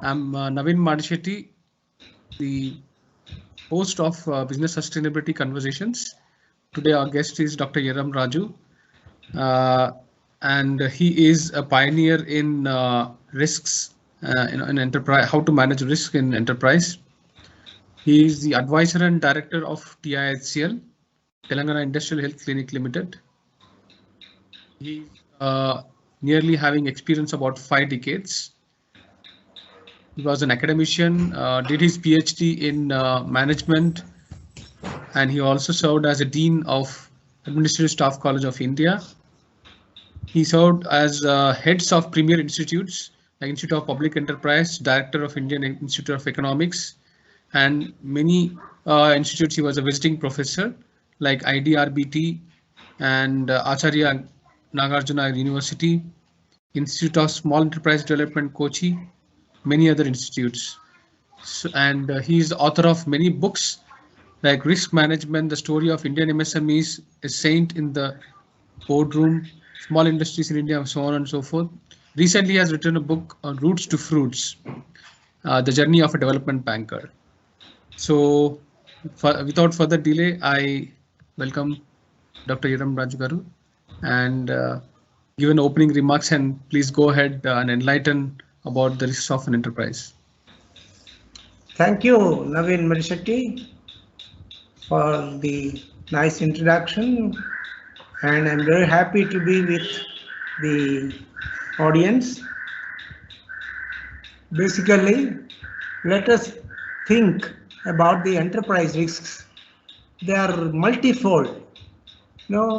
I'm Naveen Madishetty, the host of Business Sustainability Conversations. Today, our guest is Dr. Yeram Raju, uh, and he is a pioneer in risks in enterprise, how to manage risk in enterprise. He is the advisor and director of TIHCL, Telangana Industrial Health Clinic Limited. He's nearly having experience about 5 decades. He was an academician, did his PhD in management, and he also served as a dean of Administrative Staff College of India. He served as heads of premier institutes like Institute of Public Enterprise, Director of Indian Institute of Economics, and many institutes. He was a visiting professor like IDRBT and Acharya Nagarjuna University, Institute of Small Enterprise Development, Kochi, many other institutes. So, and he is the author of many books like Risk Management, The Story of Indian MSMEs, A Saint in the Boardroom, Small Industries in India, and so on and so forth. Recently, he has written a book on Roots to Fruits, The Journey of a Development Banker. So, without further delay, I welcome Dr. Yeram Raju Garu and give an opening remarks, and please go ahead and enlighten about the risks of an enterprise. Thank you, Naveen Madishetty, for the nice introduction, and I'm very happy to be with the audience. Basically, let us think about the enterprise risks. They are multifold.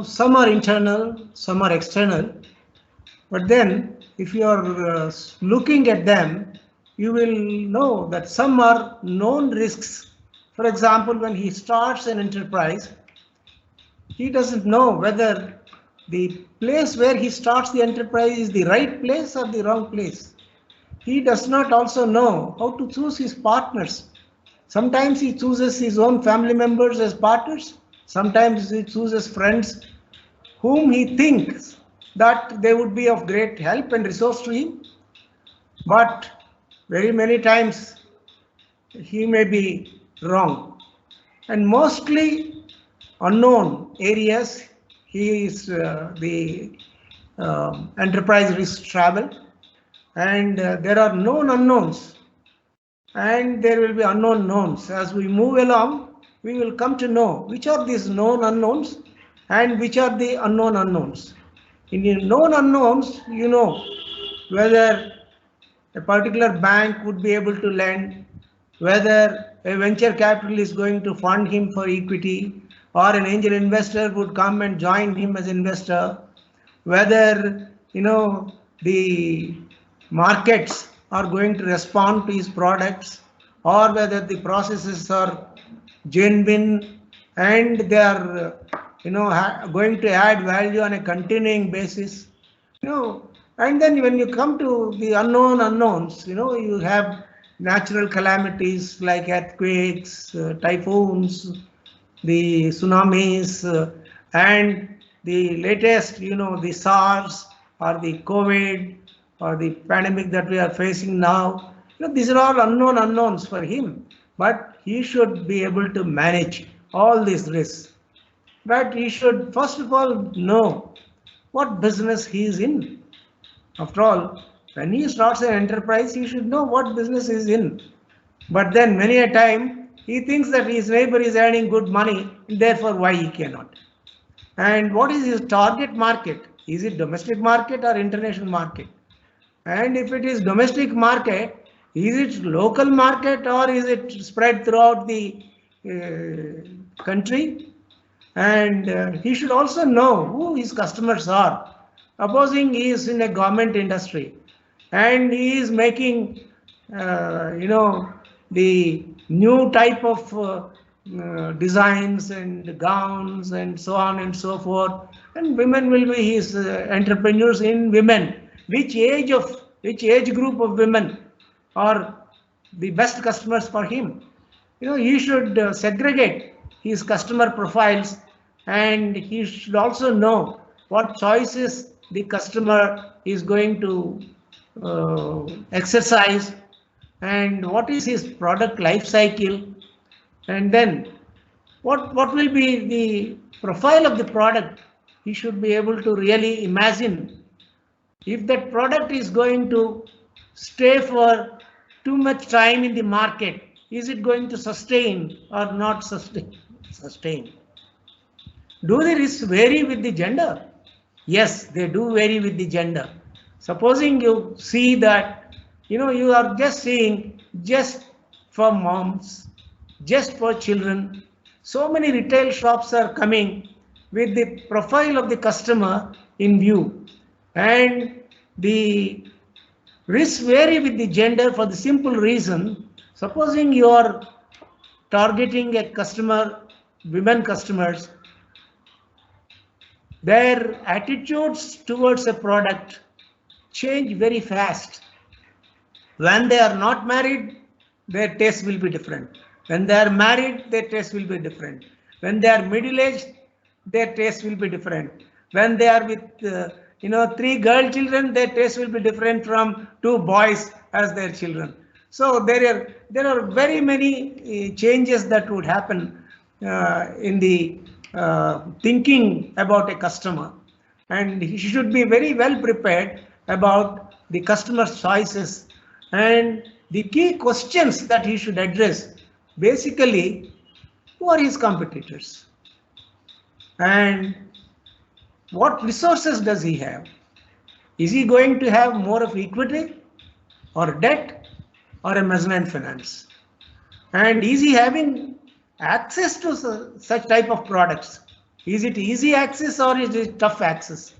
Some are internal, some are external. But then, if you are looking at them, you will know that some are known risks. For example, when he starts an enterprise, he doesn't know whether the place where he starts the enterprise is the right place or the wrong place. He does not also know how to choose his partners. Sometimes he chooses his own family members as partners. Sometimes he chooses friends whom he thinks that they would be of great help and resource to him. But very many times he may be wrong. And mostly unknown areas, he is the enterprise risk travel. And there are known unknowns. And there will be unknown knowns. As we move along, we will come to know which are these known unknowns and which are the unknown unknowns. In the known unknowns, you know whether a particular bank would be able to lend, whether a venture capital is going to fund him for equity, or an angel investor would come and join him as investor, whether the markets are going to respond to his products, or whether the processes are genuine and they are going to add value on a continuing basis. And then when you come to the unknown unknowns, you have natural calamities like earthquakes, typhoons, the tsunamis, and the latest, the SARS or the COVID or the pandemic that we are facing now. These are all unknown unknowns for him, but he should be able to manage all these risks. But he should first of all know what business he is in. After all, when he starts an enterprise, he should know what business he is in. But then many a time, he thinks that his neighbor is earning good money, therefore why he cannot. And what is his target market? Is it domestic market or international market? And if it is domestic market, is it local market or is it spread throughout the country? And he should also know who his customers are. Supposing he is in a government industry and he is making, the new type of designs and gowns and so on and so forth, and women will be his entrepreneurs in women. Which age group of women are the best customers for him? He should segregate his customer profiles, and he should also know what choices the customer is going to exercise, and what is his product life cycle, and then what will be the profile of the product. He should be able to really imagine if that product is going to stay for too much time in the market, is it going to sustain or not sustain? Do the risks vary with the gender? Yes, they do vary with the gender. Supposing you see that, you are just seeing just for moms, just for children. So many retail shops are coming with the profile of the customer in view. And the risks vary with the gender for the simple reason, supposing you are targeting a customer, women customers, their attitudes towards a product change very fast. When they are not married, their taste will be different. When they are married, their taste will be different. When they are middle-aged, their taste will be different. When they are with 3 girl children, their taste will be different from 2 boys as their children. So there are very many changes that would happen in the thinking about a customer, and he should be very well prepared about the customer's choices. And the key questions that he should address, basically, who are his competitors and what resources does he have? Is he going to have more of equity or debt or a mezzanine finance? And is he having access to such type of products? Is it easy access or is it tough access?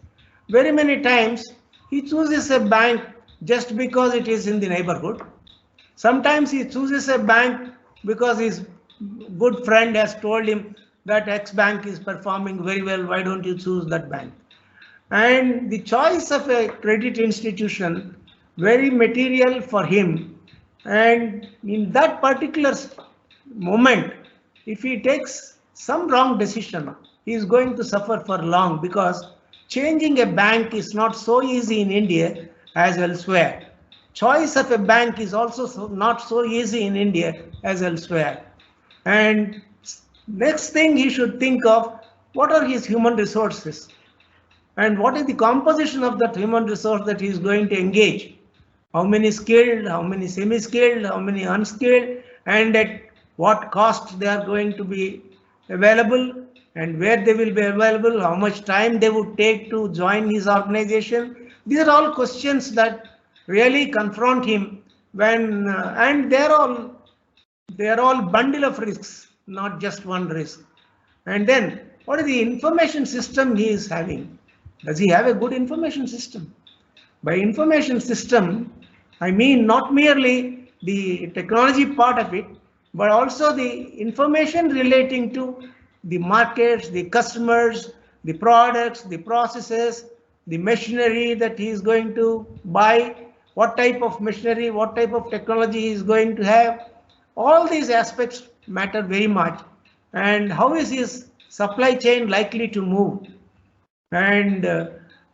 Very many times he chooses a bank just because it is in the neighborhood. Sometimes he chooses a bank because his good friend has told him that X bank is performing very well, why don't you choose that bank? And the choice of a credit institution, very material for him. And in that particular moment, if he takes some wrong decision, he is going to suffer for long, because changing a bank is not so easy in India as elsewhere. Choice of a bank is also not so easy in India as elsewhere. And next thing he should think of, what are his human resources and what is the composition of that human resource that he is going to engage. How many skilled, how many semi-skilled, how many unskilled, and at what cost they are going to be available and where they will be available, how much time they would take to join his organization. These are all questions that really confront him when, and they are all bundle of risks, not just one risk. And then what is the information system he is having? Does he have a good information system? By information system, I mean not merely the technology part of it, but also the information relating to the markets, the customers, the products, the processes, the machinery that he is going to buy, what type of machinery, what type of technology he is going to have. All these aspects matter very much. And how is his supply chain likely to move? And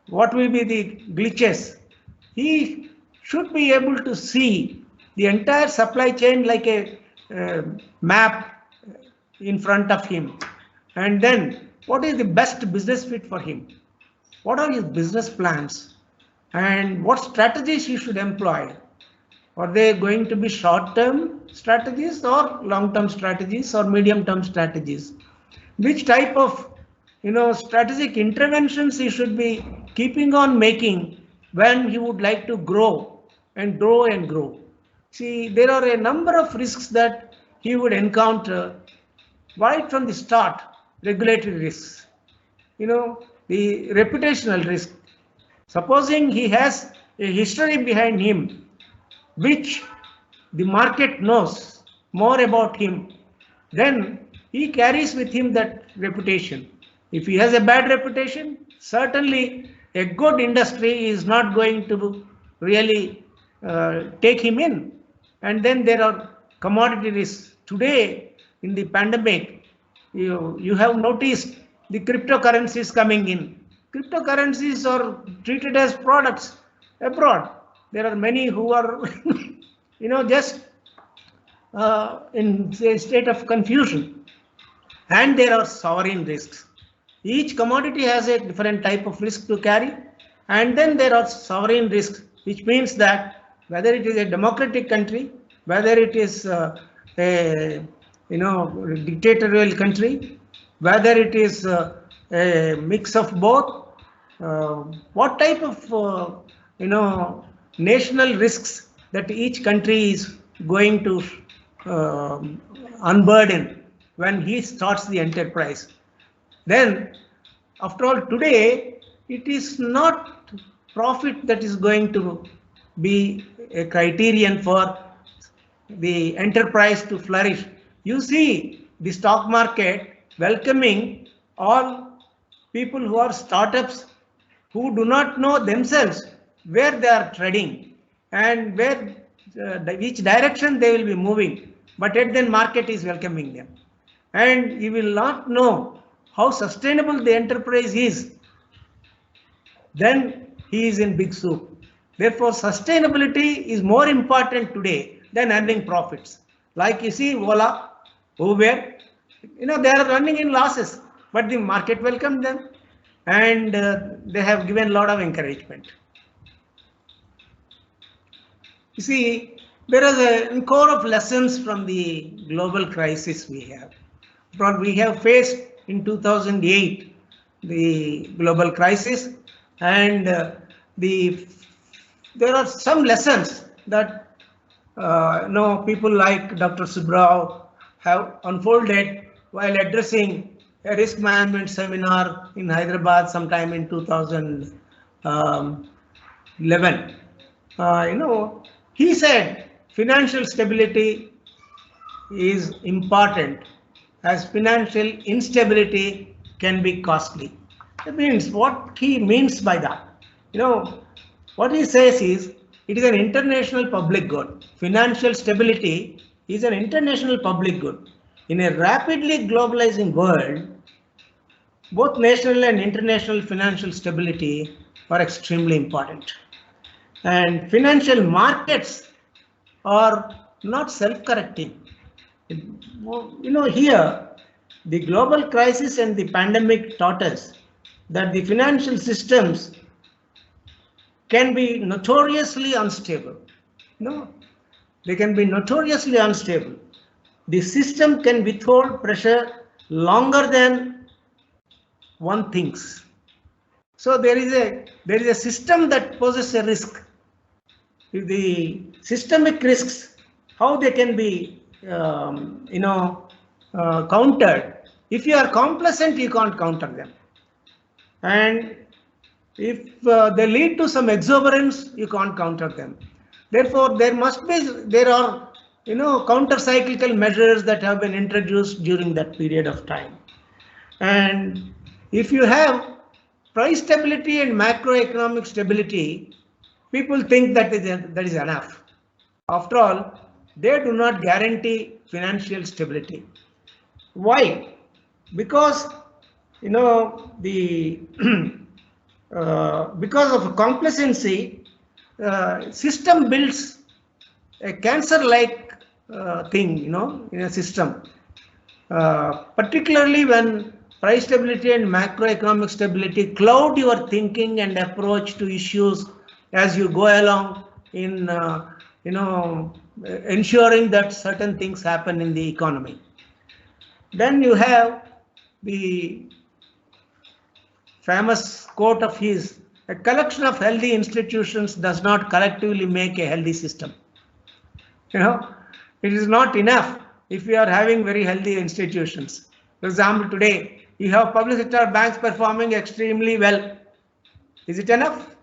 what will be the glitches? He should be able to see the entire supply chain like a map in front of him. And then what is the best business fit for him? What are his business plans? And what strategies he should employ? Are they going to be short-term strategies or long-term strategies or medium-term strategies? Which type of strategic interventions he should be keeping on making when he would like to grow and grow and grow. See, there are a number of risks that he would encounter right from the start. Regulatory risks, the reputational risk. Supposing he has a history behind him, which the market knows more about him, then he carries with him that reputation. If he has a bad reputation, certainly a good industry is not going to really take him in. And then there are commodity risks. Today, in the pandemic, you have noticed the cryptocurrencies coming in. Cryptocurrencies are treated as products abroad. There are many who are just in a state of confusion. And there are sovereign risks. Each commodity has a different type of risk to carry. And then there are sovereign risks, which means that whether it is a democratic country, whether it is a dictatorial country, whether it is a mix of both, what type of national risks that each country is going to unburden when he starts the enterprise. Then, after all, today it is not profit that is going to be a criterion for the enterprise to flourish. You see the stock market welcoming all people who are startups who do not know themselves where they are treading and where which direction they will be moving, but yet then market is welcoming them. And you will not know how sustainable the enterprise is, then he is in big soup. Therefore, sustainability is more important today than earning profits. Like you see Ola, Uber, they are running in losses, but the market welcomed them and they have given a lot of encouragement. You see, there is a core of lessons from the global crisis we have. We have faced in 2008 the global crisis, and there are some lessons that people like Dr. Subrao have unfolded while addressing a risk management seminar in Hyderabad sometime in 2011. He said financial stability is important as financial instability can be costly. That means what he means by that. What he says is it is an international public good. Financial stability is an international public good. In a rapidly globalizing world, both national and international financial stability are extremely important. And financial markets are not self-correcting. Here, the global crisis and the pandemic taught us that the financial systems can be notoriously unstable. They can be notoriously unstable. The system can withhold pressure longer than one thinks. So there is a system that poses a risk. The systemic risks, how they can be countered. If you are complacent, you can't counter them. And if they lead to some exuberance, you can't counter them. Therefore, there are counter-cyclical measures that have been introduced during that period of time. And if you have price stability and macroeconomic stability, people think that is enough. After all, they do not guarantee financial stability. Why? Because because of complacency, system builds a cancer-like thing, in a system. Particularly when price stability and macroeconomic stability cloud your thinking and approach to issues as you go along in, ensuring that certain things happen in the economy. Then you have the famous quote of his, a collection of healthy institutions does not collectively make a healthy system. It is not enough if we are having very healthy institutions. For example, today you have public sector banks performing extremely well. Is it enough?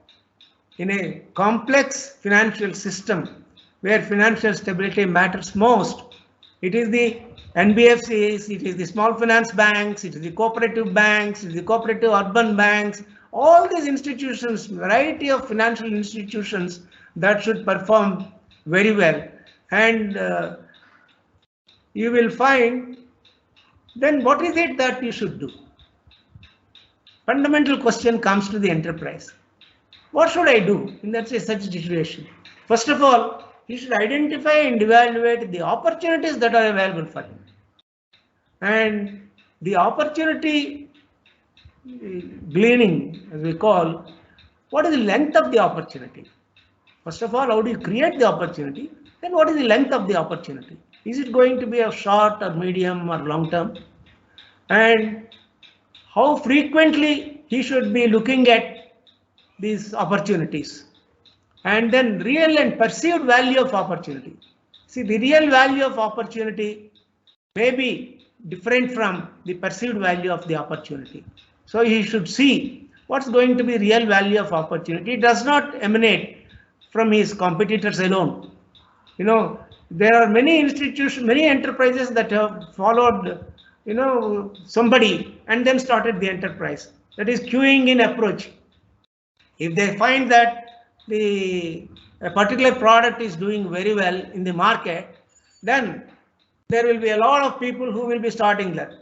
In a complex financial system where financial stability matters most, it is the NBFCs, it is the small finance banks, it is the cooperative banks, it is the cooperative urban banks, all these institutions, variety of financial institutions that should perform very well. And you will find, then what is it that you should do? Fundamental question comes to the enterprise. What should I do in such a situation? First of all, he should identify and evaluate the opportunities that are available for him. And the opportunity gleaning, as we call, what is the length of the opportunity? First of all, how do you create the opportunity? Then what is the length of the opportunity? Is it going to be a short or medium or long term? And how frequently he should be looking at these opportunities? And then real and perceived value of opportunity. See, the real value of opportunity may be different from the perceived value of the opportunity. So he should see what's going to be real value of opportunity. It does not emanate from his competitors alone. You know, there are many institutions, many enterprises that have followed, you know, somebody and then started the enterprise. That is queuing in approach. If they find that a particular product is doing very well in the market, then there will be a lot of people who will be starting that.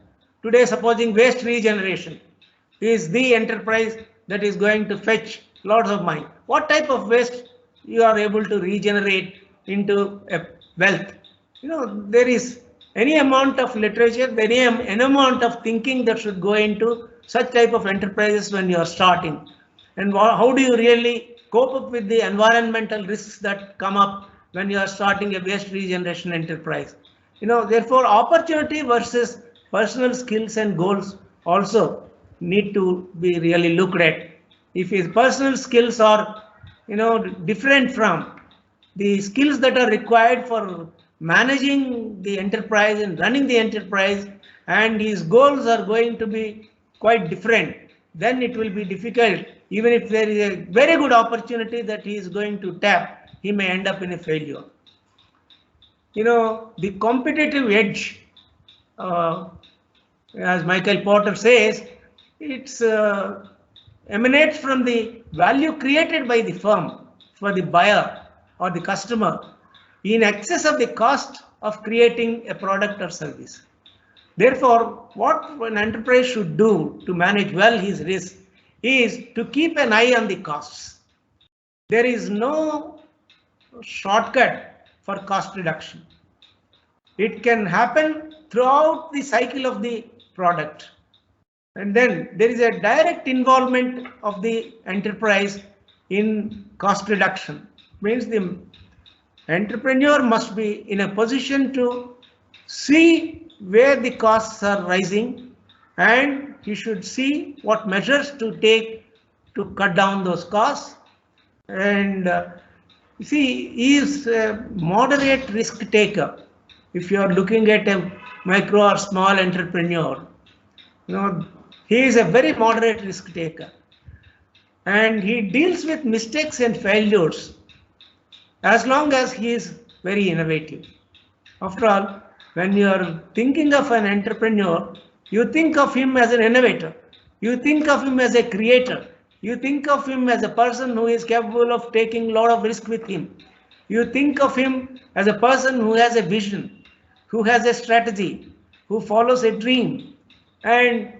Today, supposing waste regeneration is the enterprise that is going to fetch lots of money. What type of waste you are able to regenerate into a wealth? You know, there is any amount of literature, there is an amount of thinking that should go into such type of enterprises when you are starting. And how do you really cope up with the environmental risks that come up when you are starting a waste regeneration enterprise? You know, therefore, opportunity versus personal skills and goals also need to be really looked at. If his personal skills are, you know, different from the skills that are required for managing the enterprise and running the enterprise, and his goals are going to be quite different, then it will be difficult. Even if there is a very good opportunity that he is going to tap, he may end up in a failure. You know, the competitive edge, as Michael Porter says, it's emanates from the value created by the firm for the buyer or the customer in excess of the cost of creating a product or service. Therefore, what an enterprise should do to manage well his risk is to keep an eye on the costs. There is no shortcut for cost reduction. It can happen throughout the cycle of the product. And then there is a direct involvement of the enterprise in cost reduction. Means the entrepreneur must be in a position to see where the costs are rising, and he should see what measures to take to cut down those costs. And see, he is a moderate risk taker. If you are looking at a micro or small entrepreneur, you know, he is a very moderate risk taker, and he deals with mistakes and failures as long as he is very innovative. After all, when you are thinking of an entrepreneur, you think of him as an innovator, you think of him as a creator, you think of him as a person who is capable of taking a lot of risk with him. You think of him as a person who has a vision, who has a strategy, who follows a dream, and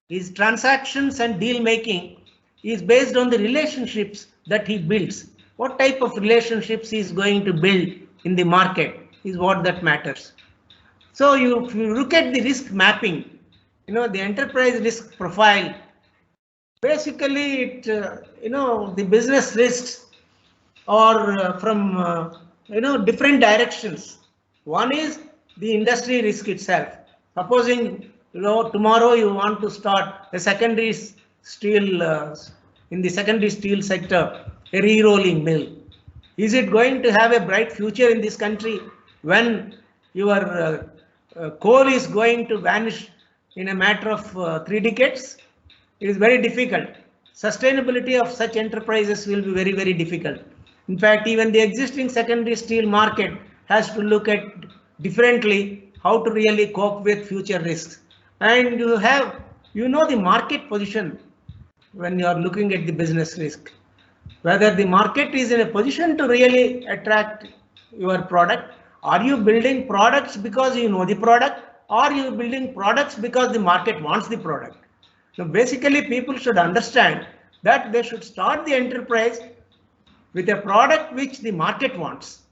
his transactions and deal making is based on the relationships that he builds. What type of relationships he is going to build in the market is what that matters. So if you look at the risk mapping, you know, the enterprise risk profile, basically it, you know, the business risks are from, you know, different directions. One is the industry risk itself. Supposing, you know, tomorrow you want to start a secondary steel, in the secondary steel sector, a re-rolling mill. Is it going to have a bright future in this country when your coal is going to vanish in a matter of 3 decades? It is very difficult. Sustainability of such enterprises will be very, very difficult. In fact, even the existing secondary steel market has to look at differently how to really cope with future risks. And you have, you know, the market position when you are looking at the business risk. Whether the market is in a position to really attract your product. Are you building products because you know the product? Or are you building products because the market wants the product? So basically people should understand that they should start the enterprise with a product which the market wants.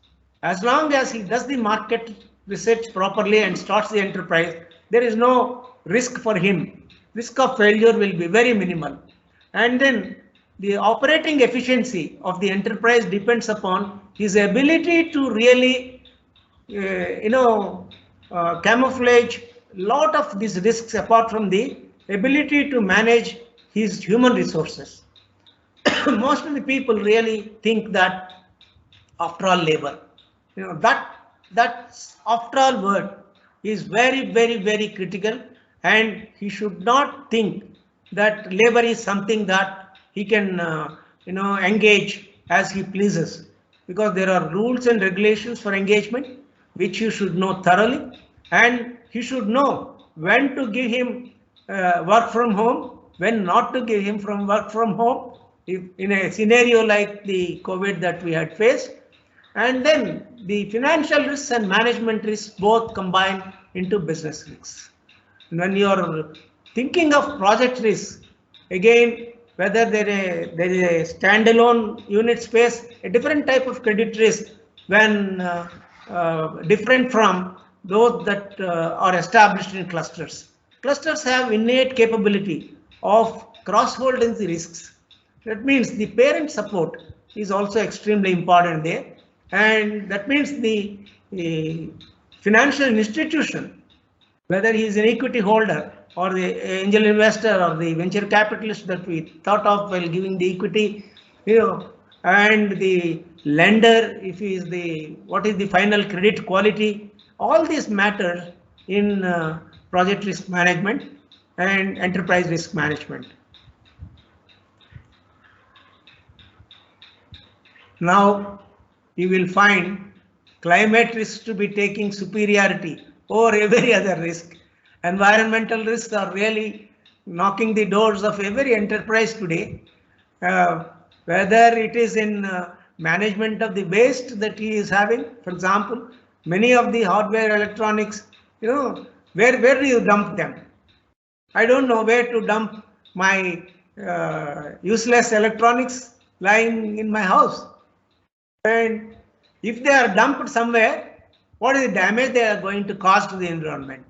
As long as he does the market research properly and starts the enterprise, there is no risk for him. Risk of failure will be very minimal. And then the operating efficiency of the enterprise depends upon his ability to really, camouflage lot of these risks apart from the ability to manage his human resources. Most of the people really think that after all labor, that after all word is very, very, very critical, and he should not think that labor is something that he can engage as he pleases, because there are rules and regulations for engagement which you should know thoroughly, and he should know when to give him work from home, when not to give him from work from home, if in a scenario like the COVID that we had faced. And then the financial risks and management risks both combine into business risks. When you are thinking of project risks, again, whether there is a standalone unit space, a different type of credit risk when different from those that are established in clusters. Clusters have innate capability of cross-holding the risks. That means the parent support is also extremely important there. And that means the financial institution, whether he is an equity holder or the angel investor or the venture capitalist that we thought of while giving the equity, and the lender, if he is what is the final credit quality, all these matter in project risk management and enterprise risk management. Now you will find climate risk to be taking superiority over every other risk. Environmental risks are really knocking the doors of every enterprise today, whether it is in management of the waste that he is having. For example, many of the hardware electronics, where do you dump them? I don't know where to dump my useless electronics lying in my house. And if they are dumped somewhere, what is the damage they are going to cause to the environment?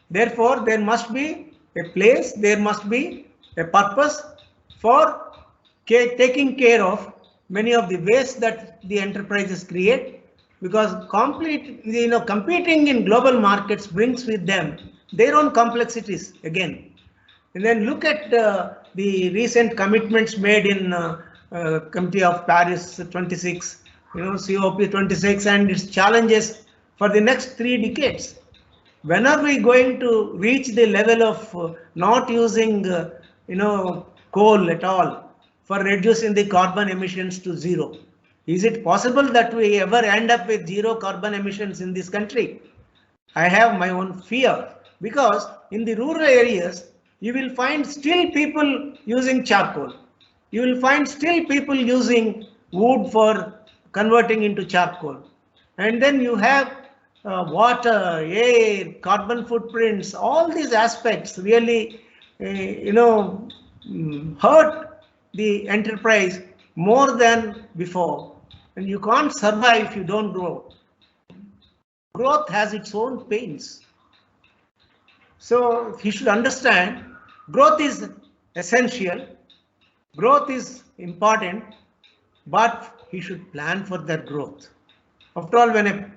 Therefore, there must be a place, there must be a purpose for taking care of many of the waste that the enterprises create, because competing in global markets brings with them their own complexities again. And then look at the recent commitments made in Committee of Paris 26, COP26, and its challenges for the next 3 decades. When are we going to reach the level of not using coal at all for reducing the carbon emissions to zero? Is it possible that we ever end up with zero carbon emissions in this country? I have my own fear, because in the rural areas you will find still people using charcoal. You will find still people using wood for converting into charcoal. And then you have water, air, carbon footprints, all these aspects really, hurt the enterprise more than before. And you can't survive if you don't grow. Growth has its own pains. So he should understand growth is essential, growth is important, but he should plan for that growth. After all, when a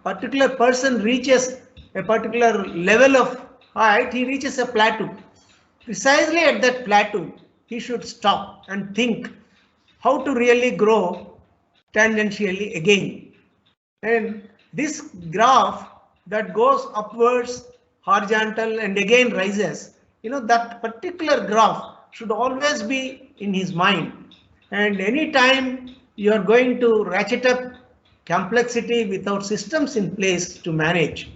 particular person reaches a particular level of height, he reaches a plateau. Precisely at that plateau, he should stop and think how to really grow tangentially again. And this graph that goes upwards, horizontal, and again rises, that particular graph should always be in his mind. And any time you are going to ratchet up complexity without systems in place to manage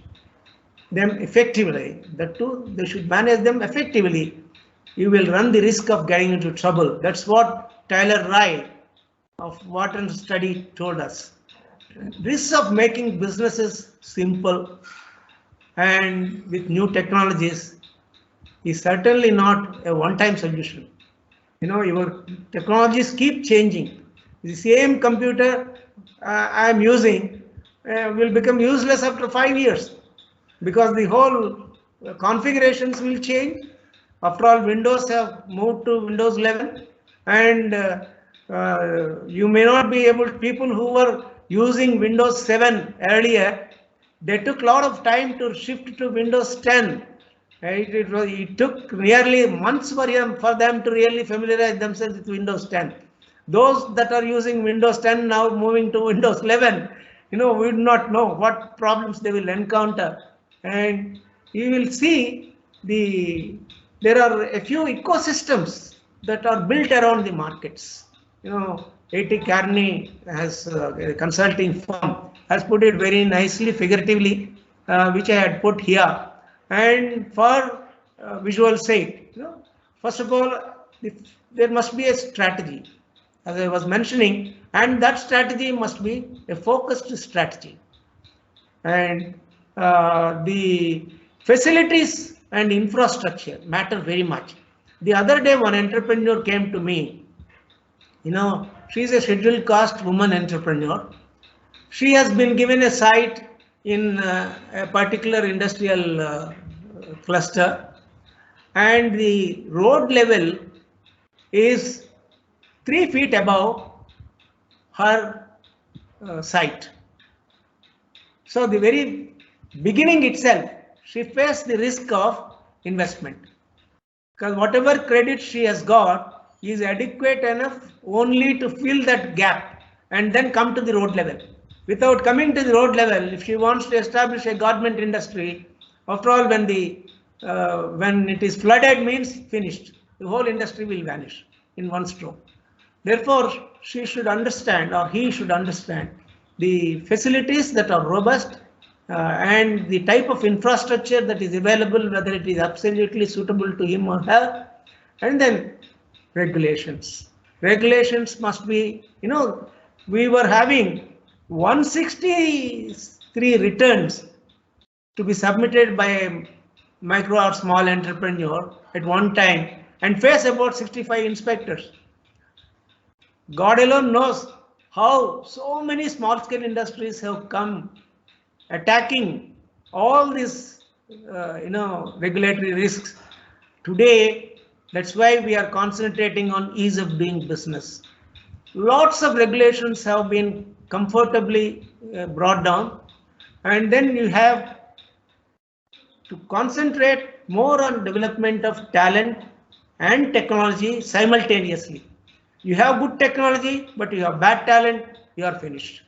them effectively, they should manage them effectively, you will run the risk of getting into trouble. That's what Tyler Rye of Wharton Study told us. Risks of making businesses simple and with new technologies is certainly not a one-time solution. Your technologies keep changing. The same computer I am using will become useless after 5 years, because the whole configurations will change. After all, Windows have moved to Windows 11, and you may not be able. People who were using Windows 7 earlier, they took a lot of time to shift to Windows 10. It took nearly months for them to really familiarize themselves with Windows 10. Those that are using Windows 10 now moving to Windows 11, we do not know what problems they will encounter. And you will see there are a few ecosystems that are built around the markets. A.T. Kearney has a consulting firm has put it very nicely, figuratively, which I had put here. And for visual sake, first of all, there must be a strategy, as I was mentioning, and that strategy must be a focused strategy. And the facilities and infrastructure matter very much. The other day, one entrepreneur came to me. She's a scheduled caste woman entrepreneur. She has been given a site in a particular industrial cluster, and the road level is 3 feet above her site. So the very beginning itself, she faced the risk of investment, because whatever credit she has got is adequate enough only to fill that gap and then come to the road level. Without coming to the road level, if she wants to establish a garment industry, after all, when it is flooded, means finished. The whole industry will vanish in one stroke. Therefore, she should understand, or he should understand, the facilities that are robust and the type of infrastructure that is available, whether it is absolutely suitable to him or her, and then regulations. Regulations must be, we were having 163 returns to be submitted by a micro or small entrepreneur at one time and face about 65 inspectors. God alone knows how so many small scale industries have come attacking all these regulatory risks. Today, that's why we are concentrating on ease of doing business. Lots of regulations have been comfortably brought down, and then you have to concentrate more on development of talent and technology simultaneously. You have good technology, but you have bad talent, you are finished.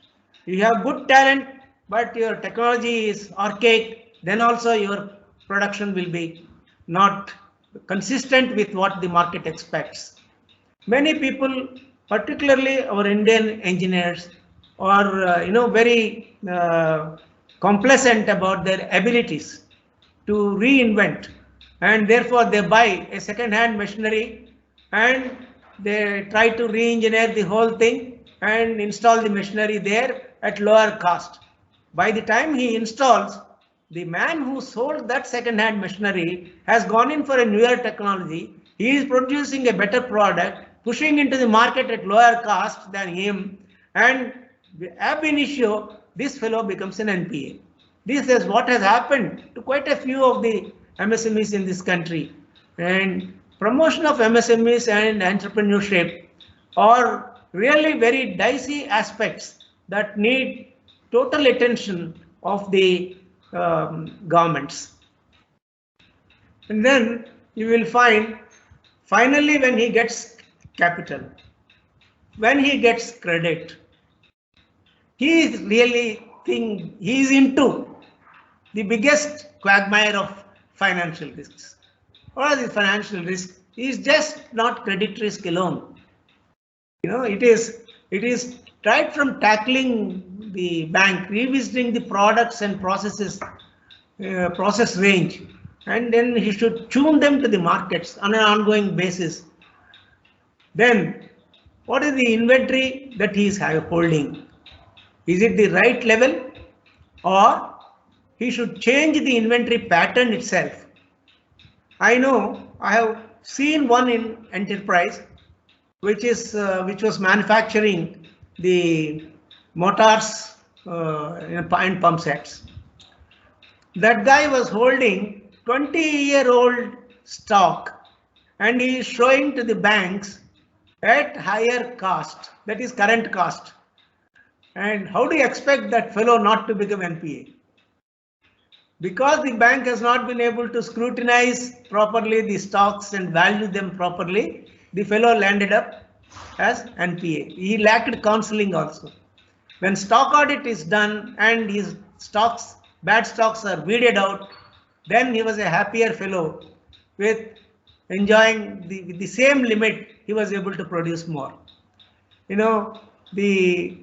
You have good talent, but your technology is archaic, then also your production will be not consistent with what the market expects. Many people, particularly our Indian engineers, are very complacent about their abilities to reinvent, and therefore they buy a second-hand machinery and they try to re-engineer the whole thing and install the machinery there at lower cost. By the time he installs, the man who sold that second-hand machinery has gone in for a newer technology. He is producing a better product, pushing into the market at lower cost than him, and ab initio, this fellow becomes an NPA. This is what has happened to quite a few of the MSMEs in this country. And promotion of MSMEs and entrepreneurship are really very dicey aspects that need total attention of the governments. And then you will find, finally, when he gets capital, when he gets credit, he is really he is into the biggest quagmire of financial risks. What are the financial risks? It is just not credit risk alone. It is right from tackling the bank, revisiting the products and processes, process range, and then he should tune them to the markets on an ongoing basis. Then, what is the inventory that he is holding? Is it the right level, or he should change the inventory pattern itself? I know I have seen one in enterprise which was manufacturing the motors and pump sets. That guy was holding 20-year-old stock and he is showing to the banks at higher cost, that is current cost. And how do you expect that fellow not to become NPA? Because the bank has not been able to scrutinize properly the stocks and value them properly, the fellow landed up as NPA. He lacked counseling also. When stock audit is done and his stocks, bad stocks are weeded out, then he was a happier fellow with enjoying the same limit, he was able to produce more. You know, the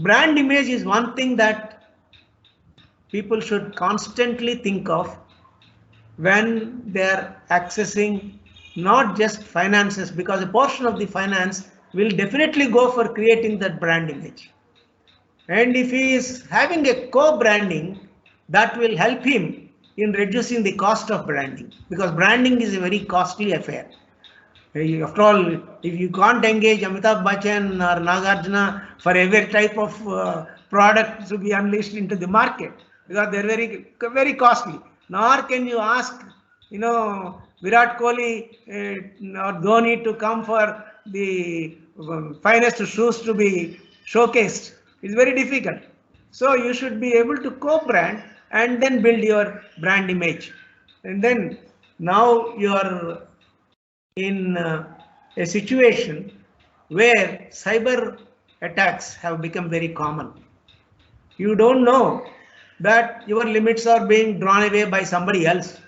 brand image is one thing that people should constantly think of when they are accessing not just finances, because a portion of the finance will definitely go for creating that brand image. And if he is having a co-branding, that will help him in reducing the cost of branding, because branding is a very costly affair. After all, if you can't engage Amitabh Bachchan or Nagarjuna for every type of product to be unleashed into the market, because they're very, very costly. Nor can you ask, Virat Kohli or Dhoni to come for the finest shoes to be showcased. It's very difficult. So you should be able to co-brand and then build your brand image. And then now you are in a situation where cyber attacks have become very common. You don't know that your limits are being drawn away by somebody else.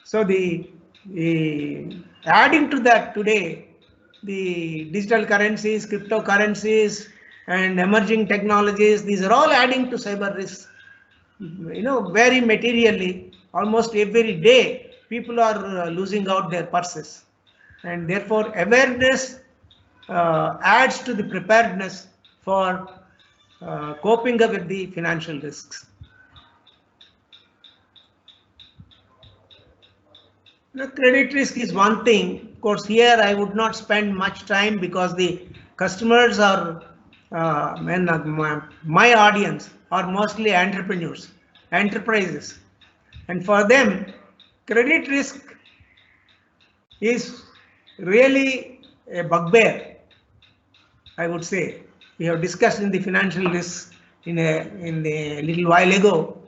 So the adding to that today, the digital currencies, cryptocurrencies, and emerging technologies, these are all adding to cyber risks. Very materially, almost every day, people are losing out their purses. And therefore, awareness adds to the preparedness for coping up with the financial risks. The credit risk is one thing. Of course, here I would not spend much time because the customers are, my audience are mostly entrepreneurs, enterprises. And for them, credit risk is really a bugbear, I would say. We have discussed in the financial risks in a little while ago.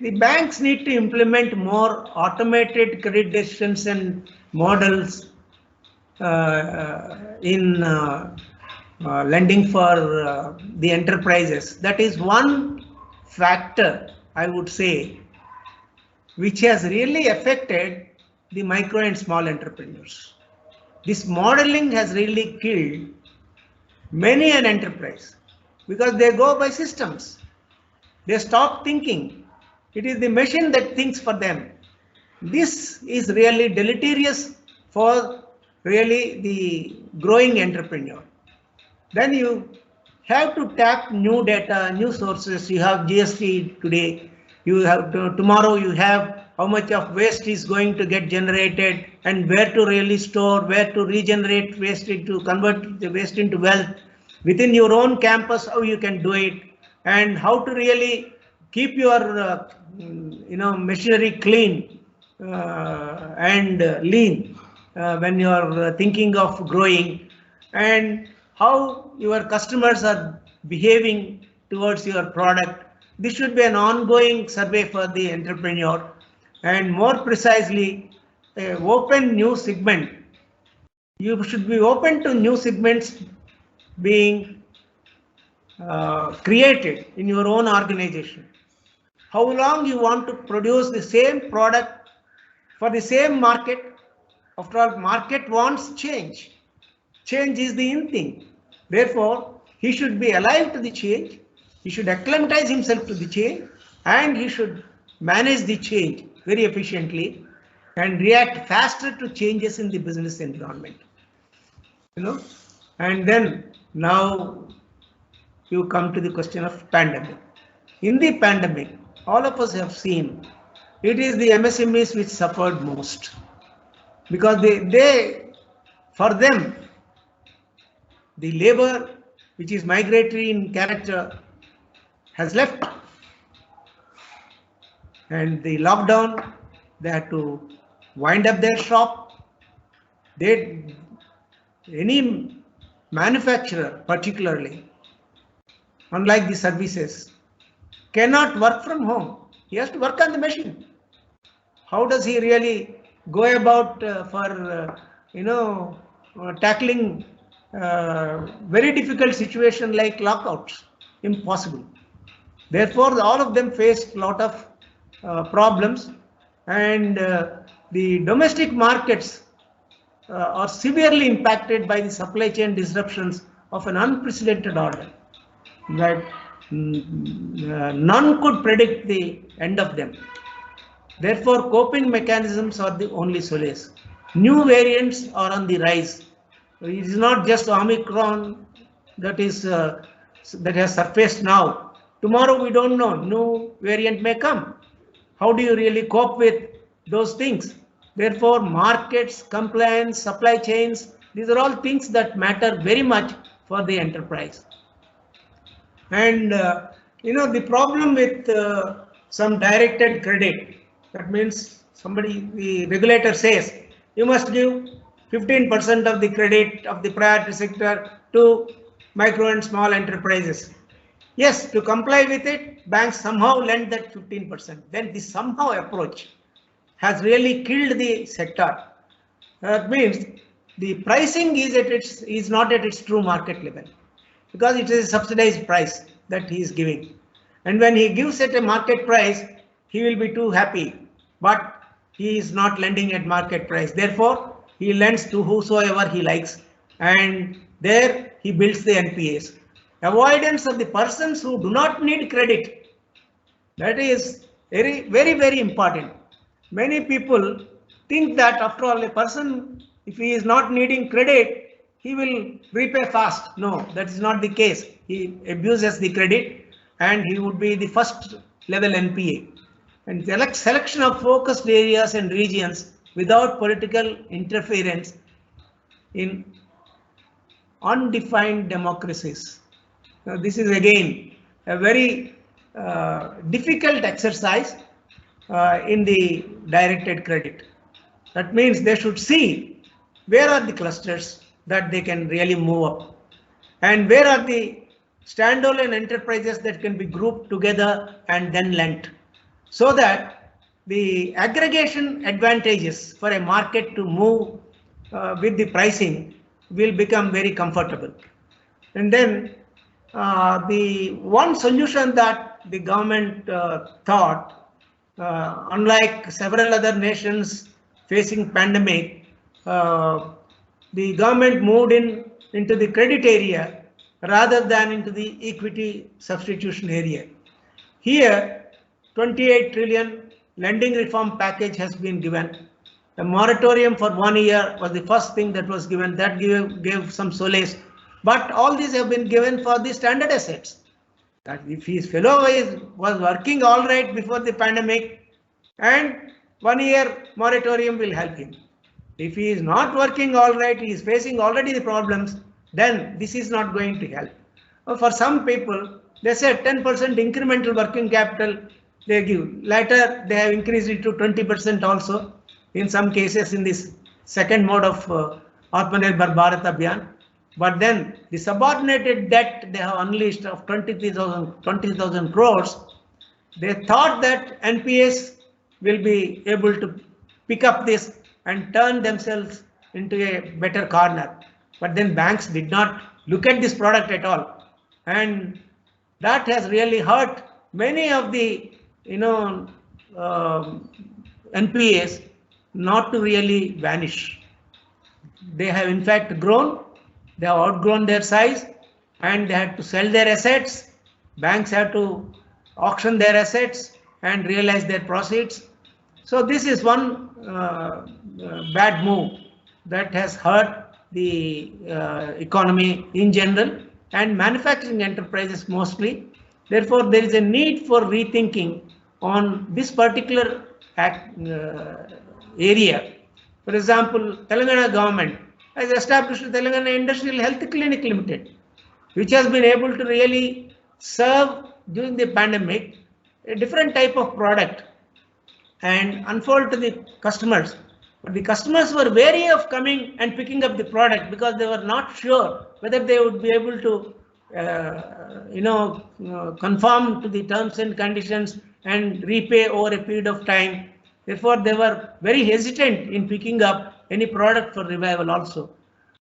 The banks need to implement more automated credit decisions and models in lending for the enterprises. That is one factor, I would say, which has really affected the micro and small entrepreneurs. This modeling has really killed many an enterprise because they go by systems. They stop thinking. It is the machine that thinks for them. This is really deleterious for really the growing entrepreneur. Then you have to tap new data, new sources. You have GST today. You have tomorrow. You have how much of waste is going to get generated and where to really store, where to regenerate waste, to convert the waste into wealth within your own campus. How you can do it and how to really keep your machinery clean and lean when you are thinking of growing, and how your customers are behaving towards your product. This should be an ongoing survey for the entrepreneur, and more precisely, open new segment. You should be open to new segments being created in your own organization. How long you want to produce the same product for the same market? After all, market wants change. Change is the in thing. Therefore, he should be alive to the change. He should acclimatize himself to the change, and he should manage the change very efficiently and react faster to changes in the business environment. And then now you come to the question of pandemic. In the pandemic, all of us have seen it is the MSMEs which suffered most, because they for them, the labor which is migratory in character, has left. And the lockdown, they had to wind up their shop. Any manufacturer particularly, unlike the services, cannot work from home. He has to work on the machine. How does he really go about tackling very difficult situation like lockouts? Impossible. Therefore, all of them faced a lot of problems, and the domestic markets are severely impacted by the supply chain disruptions of an unprecedented order that none could predict the end of them. Therefore, coping mechanisms are the only solace. New variants are on the rise. It is not just Omicron that has surfaced now. Tomorrow we don't know. New variant may come. How do you really cope with those things? Therefore, markets, compliance, supply chains, these are all things that matter very much for the enterprise. And the problem with some directed credit, that means the regulator says you must give 15% of the credit of the priority sector to micro and small enterprises. Yes, to comply with it, banks somehow lend that 15%. Then this somehow approach has really killed the sector. That means the pricing is not at its true market level, because it is a subsidized price that he is giving. And when he gives at a market price, he will be too happy, but he is not lending at market price. Therefore, he lends to whosoever he likes, and there he builds the NPAs. Avoidance of the persons who do not need credit, that is very, very, very important. Many people think that after all, a person, if he is not needing credit, he will repay fast. No, that is not the case. He abuses the credit and he would be the first level NPA. And selection of focused areas and regions without political interference in undefined democracies. Now, this is again a very difficult exercise in the directed credit. That means they should see where are the clusters that they can really move up, and where are the standalone enterprises that can be grouped together and then lent, so that the aggregation advantages for a market to move with the pricing will become very comfortable. And then the one solution that the government thought, unlike several other nations facing pandemic, the government moved into the credit area rather than into the equity substitution area. Here, 28 trillion lending reform package has been given. A moratorium for 1 year was the first thing that was given. That gave some solace. But all these have been given for the standard assets. That if his fellow was working all right before the pandemic, and 1 year moratorium will help him. If he is not working all right, he is facing already the problems, then this is not going to help. For some people, they said 10% incremental working capital they give. Later, they have increased it to 20% also. In some cases, in this second mode of Atmanirbhar Bharat Abhiyan. But then the subordinated debt they have unleashed of 20,000 crores. They thought that NPS will be able to pick up this and turn themselves into a better corner. But then banks did not look at this product at all. And that has really hurt many of the NPAs not to really vanish. They have in fact grown, they have outgrown their size, and they had to sell their assets. Banks have to auction their assets and realize their proceeds. So this is one bad move that has hurt the economy in general and manufacturing enterprises mostly. Therefore, there is a need for rethinking on this particular area. For example, Telangana government has established Telangana Industrial Health Clinic Limited. which has been able to really serve during the pandemic a different type of product and unfold to the customers. But the customers were wary of coming and picking up the product because they were not sure whether they would be able to conform to the terms and conditions and repay over a period of time. Therefore, they were very hesitant in picking up any product for revival also.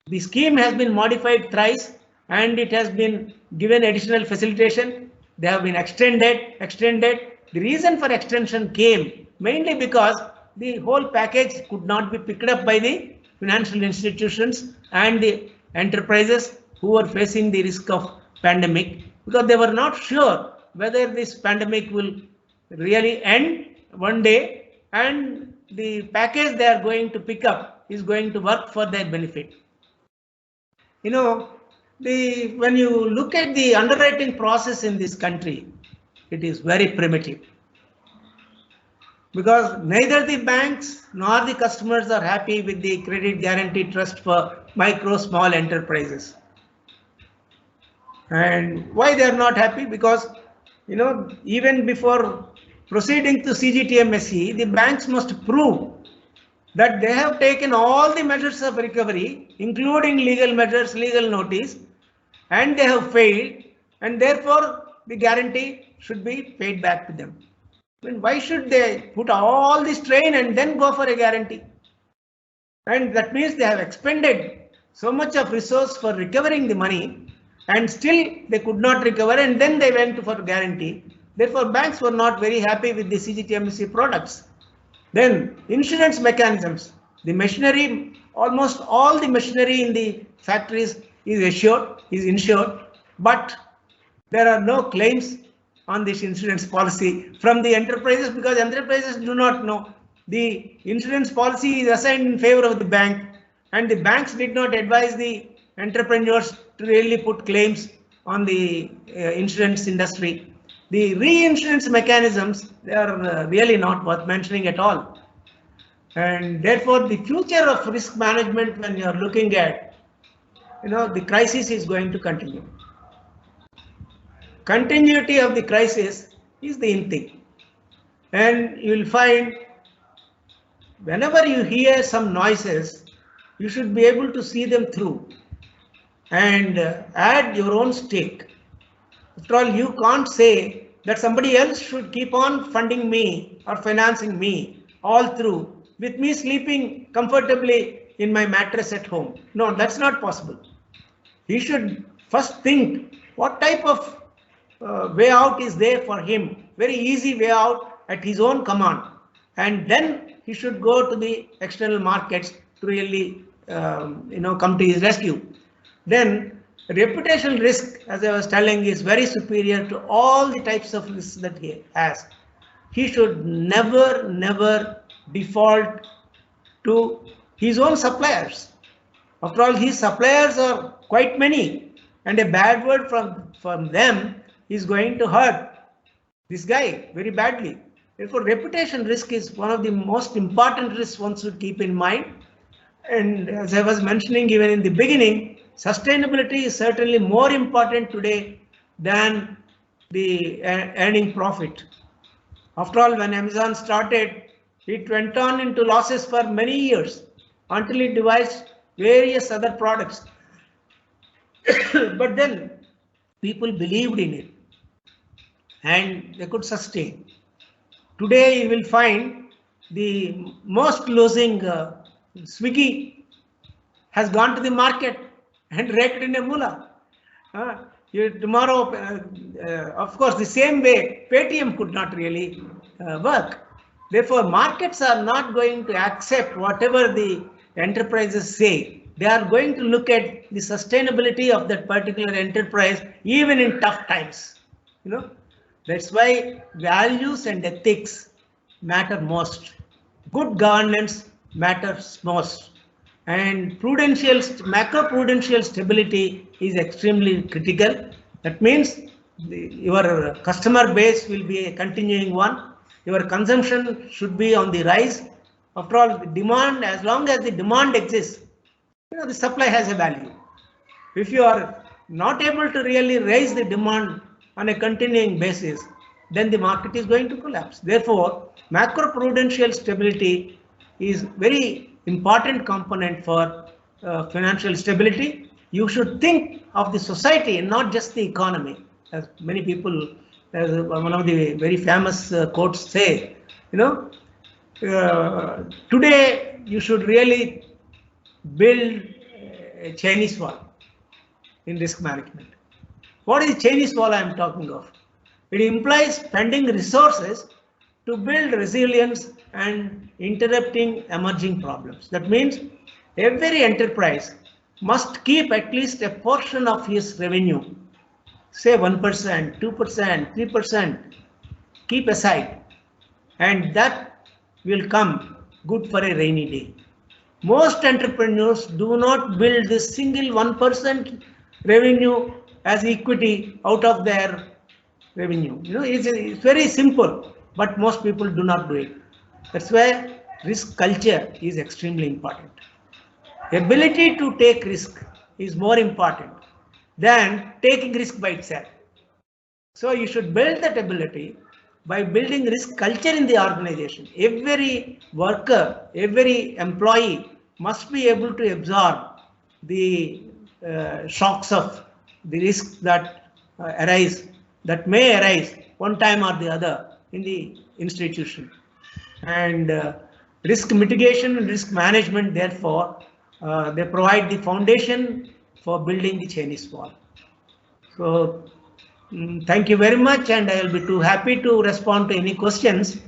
The scheme has been modified thrice and it has been given additional facilitation. They have been extended. The reason for extension came mainly because the whole package could not be picked up by the financial institutions and the enterprises who were facing the risk of pandemic, because they were not sure whether this pandemic will really end one day and the package they are going to pick up is going to work for their benefit. When you look at the underwriting process in this country, it is very primitive, because neither the banks nor the customers are happy with the credit guarantee trust for micro small enterprises. And why they are not happy? Because even before proceeding to CGTMSE, the banks must prove that they have taken all the measures of recovery, including legal measures, legal notice, and they have failed, and therefore the guarantee should be paid back to them. Why should they put all this strain and then go for a guarantee? And that means they have expended so much of resource for recovering the money, and still they could not recover, and then they went for guarantee. Therefore, banks were not very happy with the CGTMSE products. Then insurance mechanisms, the machinery, almost all the machinery in the factories is insured, but there are no claims on this insurance policy from the enterprises, because enterprises do not know. The insurance policy is assigned in favor of the bank, and the banks did not advise the entrepreneurs to really put claims on the insurance industry. The reinsurance mechanisms, they are really not worth mentioning at all. And therefore, the future of risk management, when you are looking at, the crisis is going to continue. Continuity of the crisis is the in thing. And you will find whenever you hear some noises, you should be able to see them through and add your own stake. After all, you can't say that somebody else should keep on funding me or financing me all through, with me sleeping comfortably in my mattress at home. No, that's not possible. He should first think what type of way out is there for him, very easy way out at his own command, and then he should go to the external markets to really come to his rescue. Then reputational risk, as I was telling, is very superior to all the types of risks that he has. He should never default to his own suppliers. After all, his suppliers are quite many, and a bad word from them is going to hurt this guy very badly. Therefore, reputation risk is one of the most important risks one should keep in mind. And as I was mentioning even in the beginning, sustainability is certainly more important today than the earning profit. After all, when Amazon started, it went on into losses for many years until it devised various other products. But then people believed in it and they could sustain. Today you will find the most losing Swiggy has gone to the market and raked in a mullah. Tomorrow, of course, the same way Paytm could not really work. Therefore, markets are not going to accept whatever the enterprises say. They are going to look at the sustainability of that particular enterprise even in tough times. That's why values and ethics matter most. Good governance matters most. And macro-prudential stability is extremely critical. That means your customer base will be a continuing one. Your consumption should be on the rise. After all, as long as the demand exists, the supply has a value. If you are not able to really raise the demand on a continuing basis, then the market is going to collapse. Therefore, macroprudential stability is very important component for financial stability. You should think of the society and not just the economy. As many people, as one of the very famous quotes say, today you should really build a Chinese wall in risk management. What is Chinese wall I am talking of? It implies spending resources to build resilience and interrupting emerging problems. That means every enterprise must keep at least a portion of his revenue, say 1%, 2%, 3%, keep aside, and that will come good for a rainy day. Most entrepreneurs do not build this single 1% revenue as equity out of their revenue. It's very simple, but most people do not do it. That's why risk culture is extremely important. Ability to take risk is more important than taking risk by itself. So you should build that ability by building risk culture in the organization. Every worker, every employee must be able to absorb the shocks of the risks that may arise one time or the other in the institution. And risk mitigation and risk management, therefore, they provide the foundation for building the Chinese wall. So thank you very much, and I will be too happy to respond to any questions.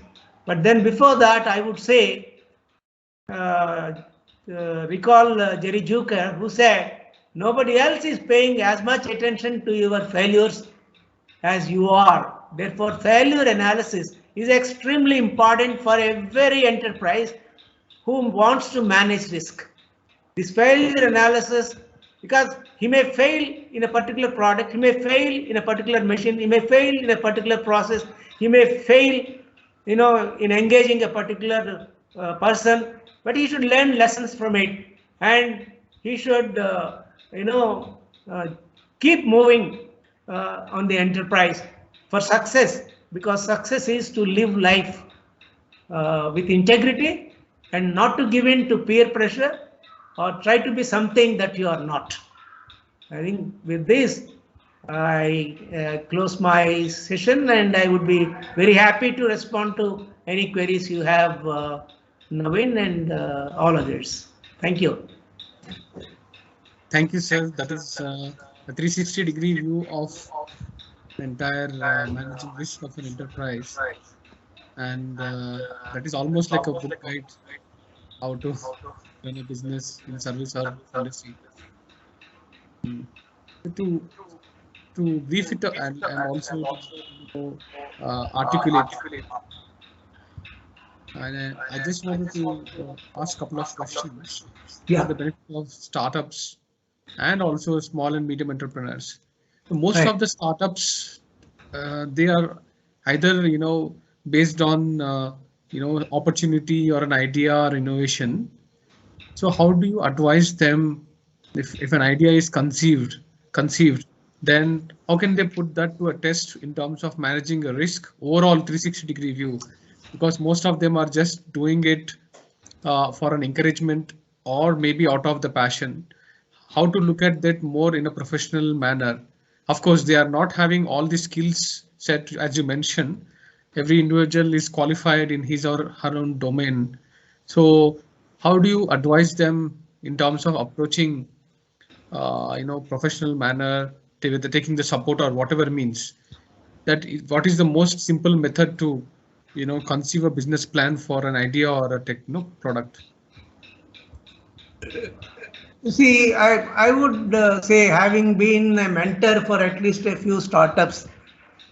But then before that, I would say, recall Jerry Juker, who said, nobody else is paying as much attention to your failures as you are. Therefore, failure analysis is extremely important for every enterprise who wants to manage risk. This failure analysis, because he may fail in a particular product, he may fail in a particular machine, he may fail in a particular process, he may fail, in engaging a particular person, but he should learn lessons from it, and he should, keep moving on the enterprise for success, because success is to live life with integrity and not to give in to peer pressure or try to be something that you are not. I think with this, I close my session, and I would be very happy to respond to any queries you have, Naveen and all others. Thank you. Thank you, sir. That is a 360-degree view of the entire managing risk of an enterprise, and that is almost like a book guide how to run a business in service or industry. To brief it and also to articulate. And I just wanted to ask a couple of questions for the benefit of startups and also small and medium entrepreneurs. So most of the startups, they are either based on opportunity or an idea or innovation. So how do you advise them if an idea is conceived, then how can they put that to a test in terms of managing a risk, overall 360-degree view? Because most of them are just doing it for an encouragement or maybe out of the passion. How to look at that more in a professional manner? Of course, they are not having all the skills set, as you mentioned. Every individual is qualified in his or her own domain. So how do you advise them in terms of approaching professional manner, taking the support or whatever means? What is the most simple method to conceive a business plan for an idea or a product? You see, I would say, having been a mentor for at least a few startups,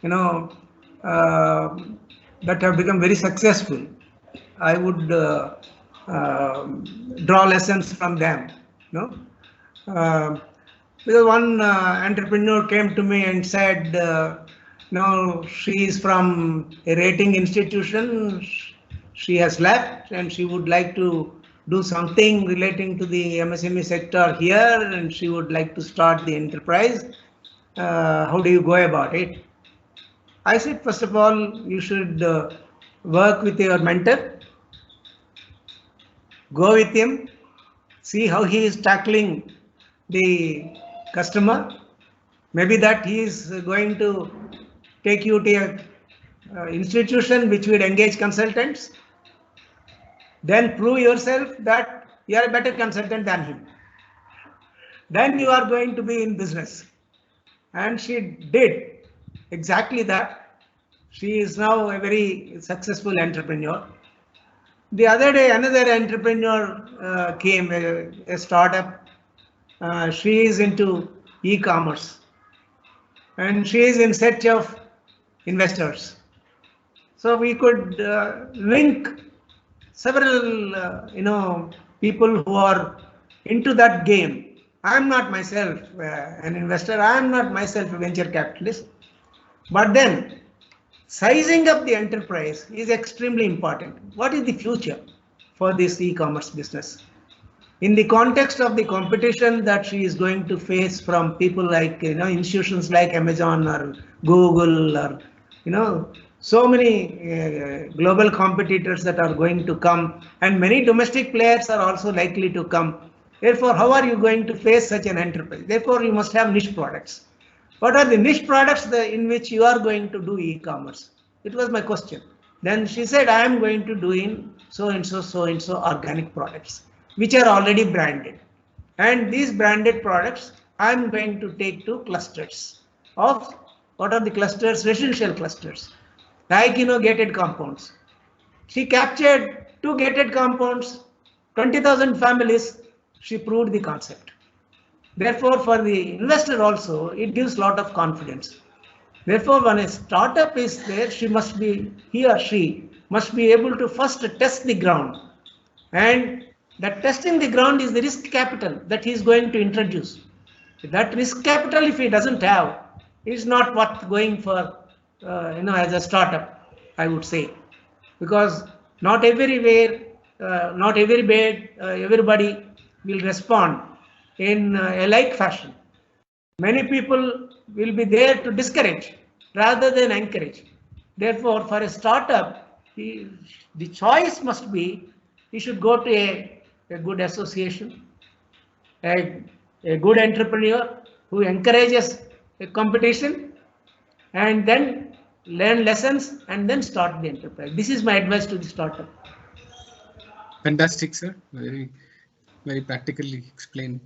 that have become very successful, I would draw lessons from them. Because one entrepreneur came to me and said, she is from a rating institution, she has left and she would like to do something relating to the MSME sector here, and she would like to start the enterprise. How do you go about it? I said, first of all, you should work with your mentor, go with him, see how he is tackling the customer. Maybe that he is going to take you to a institution which would engage consultants. Then prove yourself that you are a better consultant than him. Then you are going to be in business. And she did exactly that. She is now a very successful entrepreneur. The other day, another entrepreneur came, a startup. She is into e-commerce, and she is in search of investors. So we could link several, people who are into that game. I am not myself an investor. I am not myself a venture capitalist. But then sizing up the enterprise is extremely important. What is the future for this e-commerce business? In the context of the competition that she is going to face from people like, institutions like Amazon or Google or, so many global competitors that are going to come, and many domestic players are also likely to come. Therefore, how are you going to face such an enterprise? Therefore, you must have niche products. What are the niche products in which you are going to do e-commerce? It was my question. Then she said, I am going to do in so and so organic products, which are already branded. And these branded products, I am going to take to clusters of, what are the clusters? Residential clusters, like, gated compounds. She captured 2 gated compounds, 20,000 families. She proved the concept. Therefore, for the investor also, it gives a lot of confidence. Therefore, when a startup is there, he or she must be able to first test the ground. And that testing the ground is the risk capital that he is going to introduce. That risk capital, if he doesn't have, is not worth going for, as a startup, I would say. Because not everywhere, not everybody will respond in a like fashion. Many people will be there to discourage rather than encourage. Therefore, for a startup, the choice must be he should go to a good association, a good entrepreneur who encourages a competition, and then learn lessons and then start the enterprise. This is my advice to the startup. Fantastic, sir. Very, very practically explained.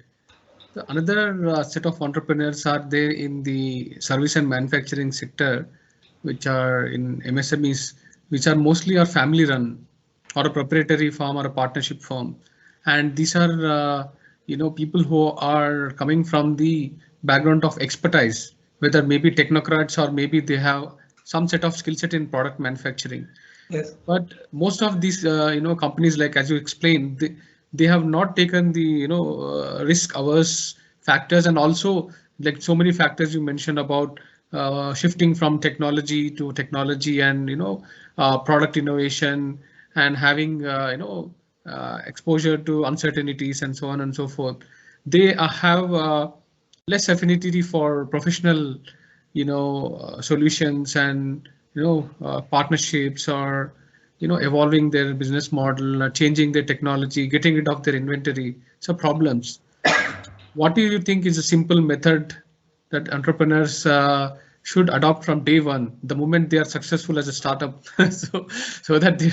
Another set of entrepreneurs are there in the service and manufacturing sector, which are in MSMEs, which are mostly are family run or a proprietary firm or a partnership firm. And these are, people who are coming from the background of expertise, whether maybe technocrats or maybe they have some set of skill set in product manufacturing. Yes. But most of these, companies, like as you explained, they have not taken the, risk averse factors, and also like so many factors you mentioned about shifting from technology to technology and, product innovation and having, exposure to uncertainties and so on and so forth. They have less affinity for professional, solutions and, partnerships, or, evolving their business model, changing their technology, getting rid of their inventory. So problems. What do you think is a simple method that entrepreneurs should adopt from day one, the moment they are successful as a startup, so that they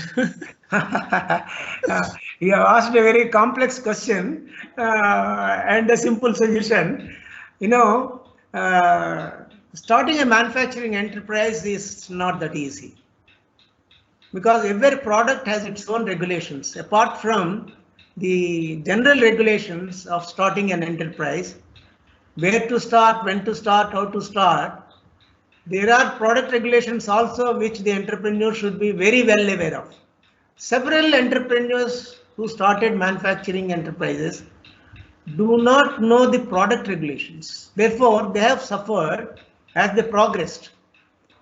you have asked a very complex question and a simple solution. Starting a manufacturing enterprise is not that easy, because every product has its own regulations. Apart from the general regulations of starting an enterprise, where to start, when to start, how to start, there are product regulations also which the entrepreneur should be very well aware of. Several entrepreneurs who started manufacturing enterprises do not know the product regulations. Therefore, they have suffered as they progressed.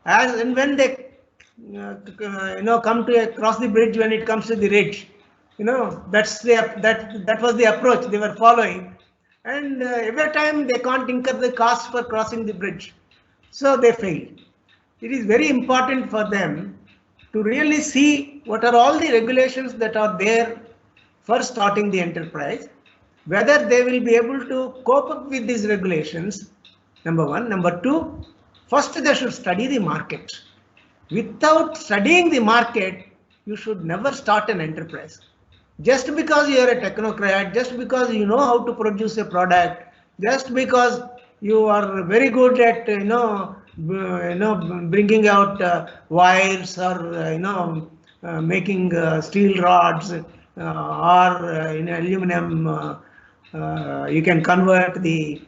And when they come to cross the bridge, when it comes to the ridge, that was the approach they were following, and every time they can't incur the cost for crossing the bridge, so they failed. It is very important for them to really see what are all the regulations that are there for starting the enterprise, whether they will be able to cope up with these regulations, number one. Number two, first they should study the market. Without studying the market, you should never start an enterprise. Just because you are a technocrat, just because you know how to produce a product, just because you are very good at bringing out wires, or making steel rods, or in aluminum, you can convert the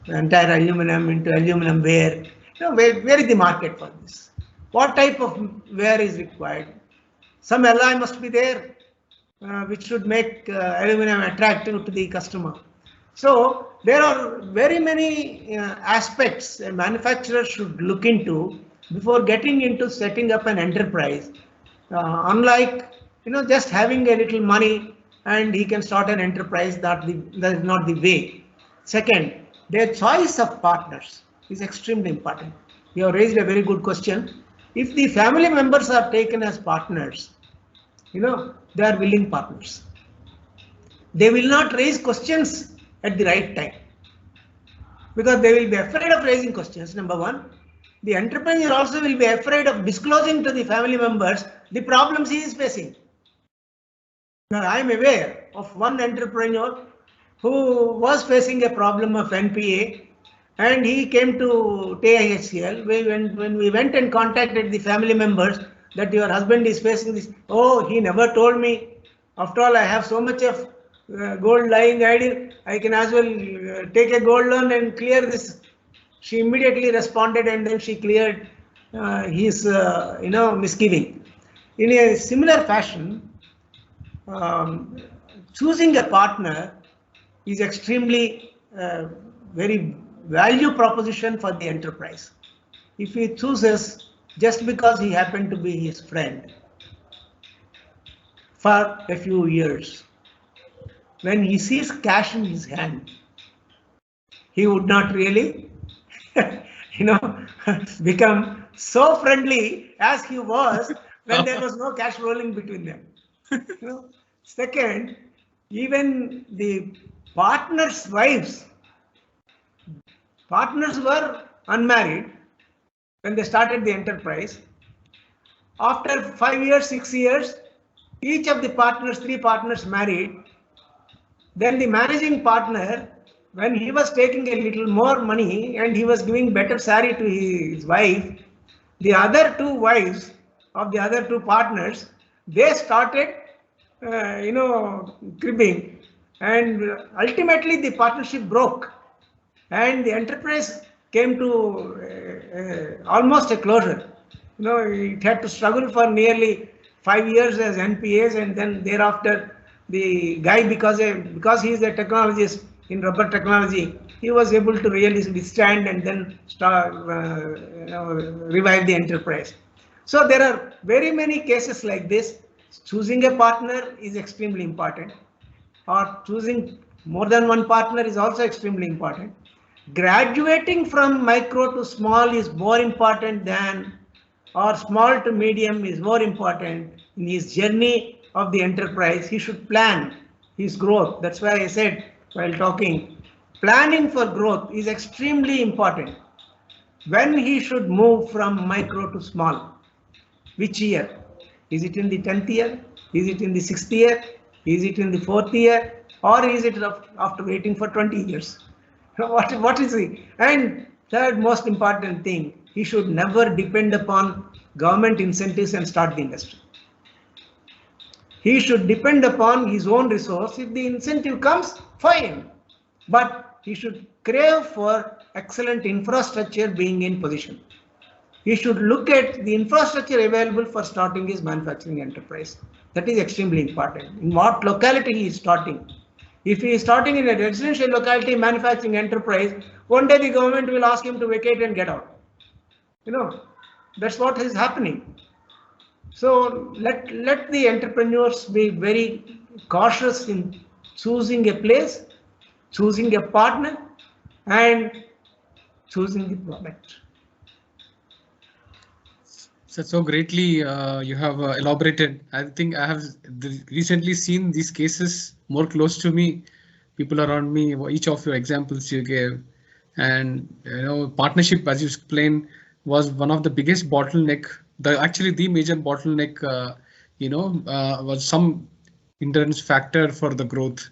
entire aluminum into aluminum ware. Where is the market for this? What type of ware is required? Some alloy must be there, which should make aluminum attractive to the customer. So there are very many aspects a manufacturer should look into before getting into setting up an enterprise. Unlike just having a little money and he can start an enterprise, that is not the way. Second, their choice of partners is extremely important. You have raised a very good question. If the family members are taken as partners, they are willing partners. They will not raise questions at the right time because they will be afraid of raising questions. Number one, the entrepreneur also will be afraid of disclosing to the family members the problems he is facing. Now, I am aware of one entrepreneur who was facing a problem of NPA, and he came to TIHCL. When we went and contacted the family members that your husband is facing this, oh, he never told me. After all, I have so much of gold lying idle, I can as well take a gold loan and clear this. She immediately responded, and then she cleared his misgiving. In a similar fashion, choosing a partner is extremely very value proposition for the enterprise. If he chooses just because he happened to be his friend for a few years, when he sees cash in his hand, he would not really become so friendly as he was when there was no cash rolling between them. Second, even the partners' wives, partners were unmarried when they started the enterprise. After 5 years, 6 years, each of the partners, 3 partners married. Then the managing partner, when he was taking a little more money and he was giving better salary to his wife, the other 2 wives of the other 2 partners, they started, cribbing, and ultimately the partnership broke, and the enterprise came to almost a closure. It had to struggle for nearly 5 years as NPAs, and then thereafter the guy, because he is a technologist in rubber technology, he was able to really withstand and then start revive the enterprise. So there are very many cases like this. Choosing a partner is extremely important, or choosing more than one partner is also extremely important. Graduating from micro to small is more important than, or small to medium is more important in his journey of the enterprise. He should plan his growth. That's why I said while talking, planning for growth is extremely important. When he should move from micro to small, which year? Is it in the 10th year? Is it in the 6th year? Is it in the 4th year? Or is it after waiting for 20 years? What is it? And third most important thing, he should never depend upon government incentives and start the industry. He should depend upon his own resource. If the incentive comes, fine. But he should crave for excellent infrastructure being in position. He should look at the infrastructure available for starting his manufacturing enterprise. That is extremely important. In what locality he is starting. If he is starting in a residential locality manufacturing enterprise, one day the government will ask him to vacate and get out. That's what is happening. So let the entrepreneurs be very cautious in choosing a place, choosing a partner, and choosing the product. So greatly you have elaborated. I think I have recently seen these cases more close to me, people around me, each of your examples you gave. And partnership, as you explained, was one of the biggest bottleneck, actually the major bottleneck, was some hindrance factor for the growth.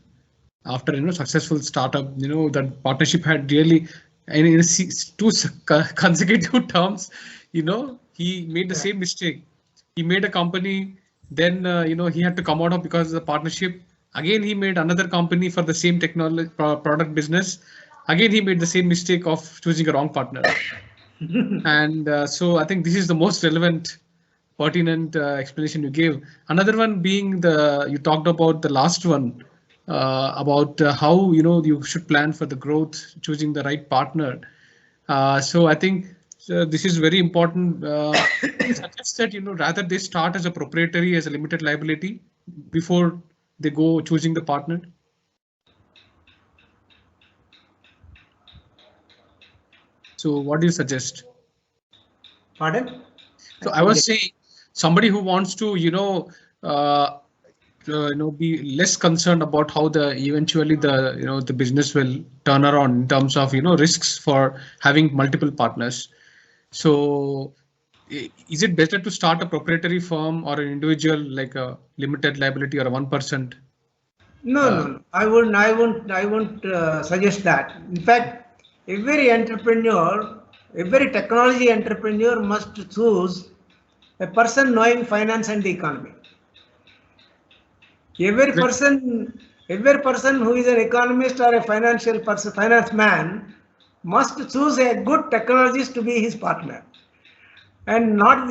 After successful startup, that partnership had really, and in two consecutive terms, he made the same mistake. He made a company, then he had to come out of because of the partnership. Again, he made another company for the same technology product business. Again, he made the same mistake of choosing a wrong partner. And so I think this is the most relevant, pertinent explanation you gave. Another one being you talked about the last one, about how you should plan for the growth, choosing the right partner. So I think this is very important. Suggest that rather they start as a proprietary, as a limited liability before they go choosing the partner. So what do you suggest? Pardon? So I was saying, somebody who wants to be less concerned about how eventually the business will turn around in terms of risks for having multiple partners. So is it better to start a proprietary firm or an individual, like a limited liability or a 1%? No. I wouldn't suggest that. In fact, every technology entrepreneur must choose a person knowing finance and the economy. Every person who is an economist or a finance man must choose a good technologist to be his partner, and not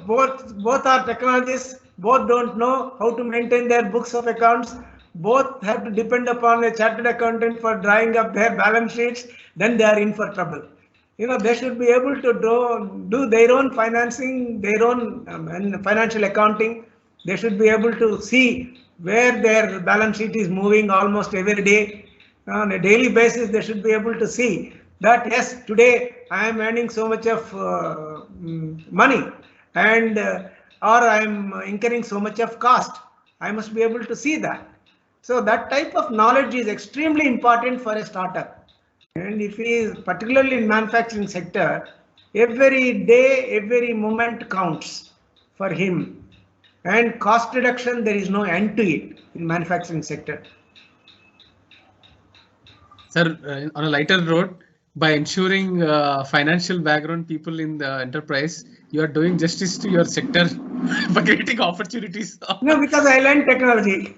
both are technologists, both don't know how to maintain their books of accounts, both have to depend upon a chartered accountant for drawing up their balance sheets. Then they are in for trouble. They should be able to do their own financing, their own and financial accounting. They should be able to see where their balance sheet is moving almost every day. On a daily basis, they should be able to see that, yes, today I am earning so much of money, and or I am incurring so much of cost. I must be able to see that. So that type of knowledge is extremely important for a startup. And if he is particularly in manufacturing sector, every day, every moment counts for him. And cost reduction, there is no end to it in manufacturing sector. Sir, on a lighter note, by ensuring financial background people in the enterprise, you are doing justice to your sector by creating opportunities. No, because I learned technology.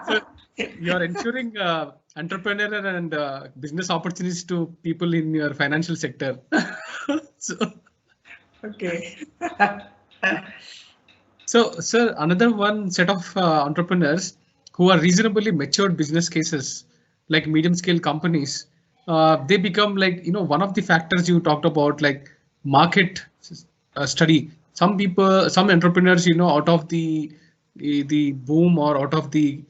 So you are ensuring entrepreneurial and business opportunities to people in your financial sector. So, okay. So, sir, another one set of entrepreneurs who are reasonably matured business cases, like medium scale companies, they become like, one of the factors you talked about, like market study. Some entrepreneurs, out of the boom or out of the,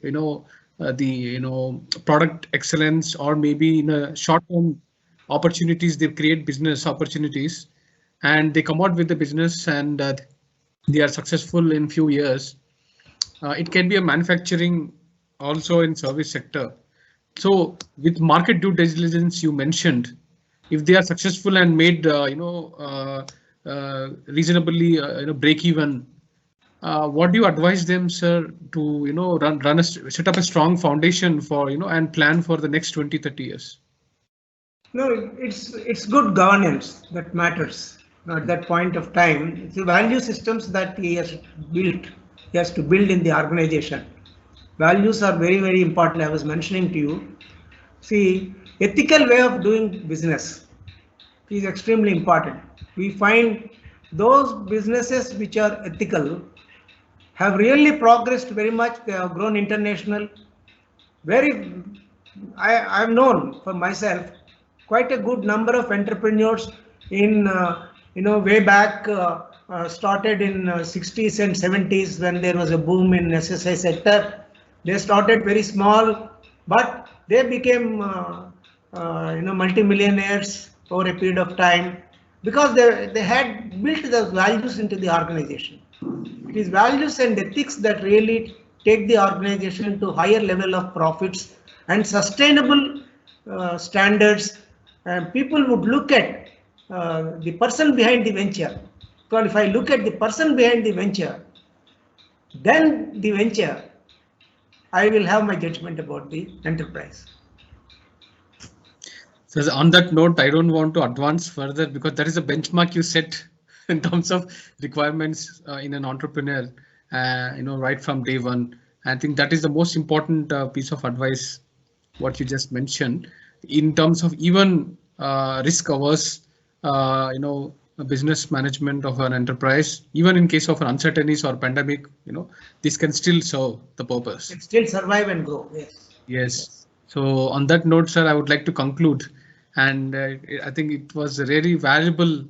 product excellence, or maybe in a short term opportunities, they create business opportunities and they come out with the business, and they are successful in few years. It can be a manufacturing, also in service sector. So with market due diligence you mentioned, if they are successful and made reasonably break even, what do you advise them, sir, to set up a strong foundation for and plan for the next 20-30 years? No, it's good governance that matters. At that point of time, it's the value systems that he has built. He has to build in the organization. Values are very, very important. I was mentioning to you. See, ethical way of doing business is extremely important. We find those businesses which are ethical have really progressed very much. They have grown international. I've known for myself quite a good number of entrepreneurs in way back started in 60s and 70s when there was a boom in SSI sector. They started very small, but they became multimillionaires over a period of time because they had built the values into the organization. It is values and ethics that really take the organization to higher level of profits and sustainable standards. And people would look at the person behind the venture. Well, if I look at the person behind the venture, then the venture, I will have my judgment about the enterprise. So on that note, I don't want to advance further because that is a benchmark you set in terms of requirements in an entrepreneur, right from day one. I think that is the most important piece of advice, what you just mentioned, in terms of even risk averse, business management of an enterprise, even in case of an uncertainties or pandemic, this can still serve the purpose. It still survive and grow. Yes. Yes. So on that note, sir, I would like to conclude. And I think it was a really valuable,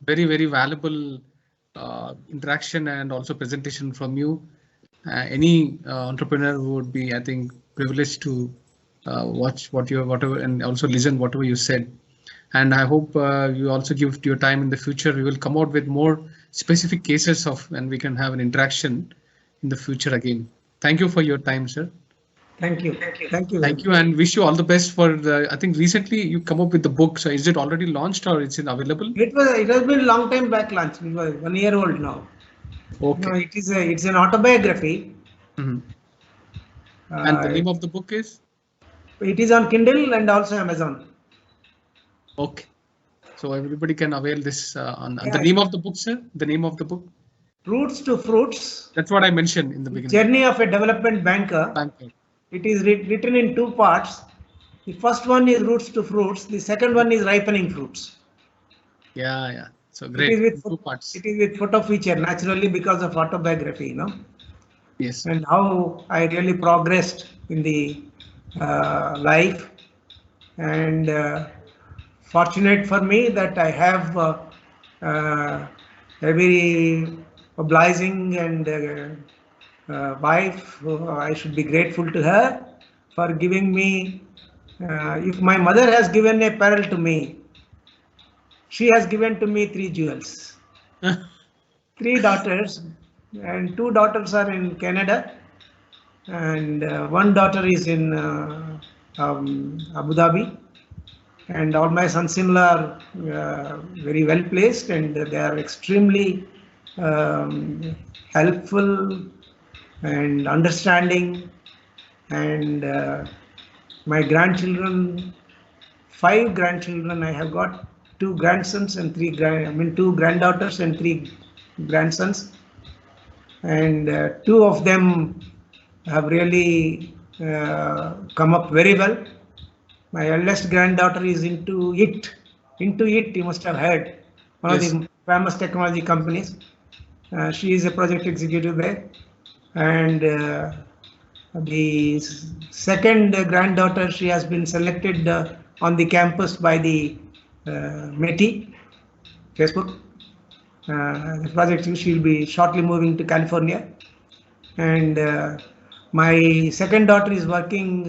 very, very valuable interaction and also presentation from you. Any entrepreneur would be, I think, privileged to watch whatever and also listen whatever you said. And I hope you also give your time in the future. We will come out with more specific cases of and we can have an interaction in the future again. Thank you for your time, sir. Thank you. Thank you. Thank you, and wish you all the best for the. I think recently you come up with the book. So is it already launched or it's available? It has been a long time back launched. It was 1 year old now. Okay. No, it's an autobiography. Mm-hmm. And the name of the book is? It is on Kindle and also Amazon. Okay. So everybody can avail this on the name of the book, sir. The name of the book. Roots to Fruits. That's what I mentioned in the beginning. Journey of a Development Banker. It is written in 2 parts. The first one is Roots to Fruits. The second one is Ripening Fruits. Yeah. So great. It is 2 parts. It is with photo feature naturally because of autobiography, Yes. And how I really progressed in the life. And fortunate for me that I have a very obliging and wife. I should be grateful to her for giving me. If my mother has given a pearl to me, she has given to me 3 jewels. 3 daughters, and 2 daughters are in Canada, and 1 daughter is in Abu Dhabi. And all my sons-in-law are very well placed, and they are extremely helpful and understanding. And my grandchildren, 5 grandchildren, I have got 2 grandsons and 2 granddaughters and 3 grandsons, and 2 of them have really come up very well. My eldest granddaughter is into IT. You must have heard, one of the famous technology companies. She is a project executive there, and the second granddaughter, she has been selected on the campus by the METI, Facebook. The project, she will be shortly moving to California, and my second daughter is working